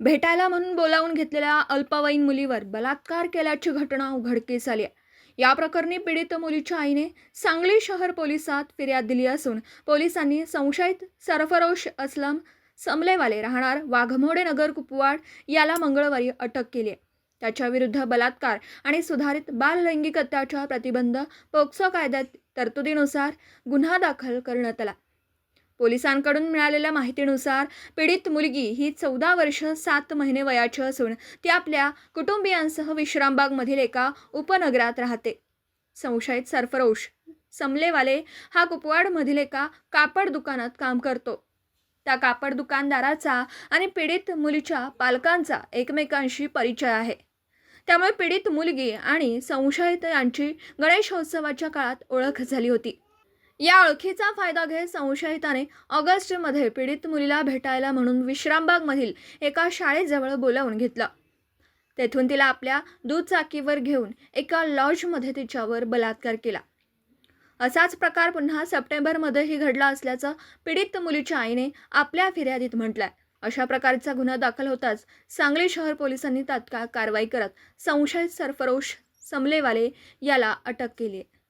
भेटायला म्हणून बोलावून घेतलेल्या अल्पवयीन मुलीवर बलात्कार केल्याची घटना उघडकीस आली आहे. या प्रकरणी पीडित मुलीच्या आईने सांगली शहर पोलिसात फिर्याद दिली असून पोलिसांनी संशयित सरफरोश अस्लम समलेवाले राहणार वाघमोडे नगर कुपवाड याला मंगळवारी अटक केली आहे. त्याच्याविरुद्ध बलात्कार आणि सुधारित बाललैंगिक अत्याचार प्रतिबंध पोक्सो कायद्यात तरतुदीनुसार गुन्हा दाखल करण्यात आला. पोलिसांकडून मिळालेल्या माहितीनुसार पीडित मुलगी ही 14 वर्ष 7 महिने वयाची असून ती आपल्या कुटुंबियांसह विश्रामबागमधील एका उपनगरात राहते. संशयित सरफरोश समलेवाले हा कुपवाडमधील एका कापड दुकानात काम करतो. त्या कापड दुकानदाराचा आणि पीडित मुलीच्या पालकांचा एकमेकांशी परिचय आहे. त्यामुळे पीडित मुलगी आणि संशयित यांची गणेशोत्सवाच्या काळात ओळख झाली होती. या ओळखीचा फायदा घेत संशयिताने ऑगस्टमध्ये पीडित मुलीला भेटायला म्हणून विश्रामबागमधील एका शाळेजवळ बोलावून घेतलं. तेथून तिला आपल्या दुचाकीवर घेऊन एका लॉजमध्ये तिच्यावर बलात्कार केला. असाच प्रकार पुन्हा सप्टेंबरमध्येही घडला असल्याचं पीडित मुलीच्या आईने आपल्या फिर्यादीत म्हटलंय. अशा प्रकारचा गुन्हा दाखल होताच सांगली शहर पोलिसांनी तात्काळ कारवाई करत संशयित सरफरोश समलेवाले याला अटक केली आहे.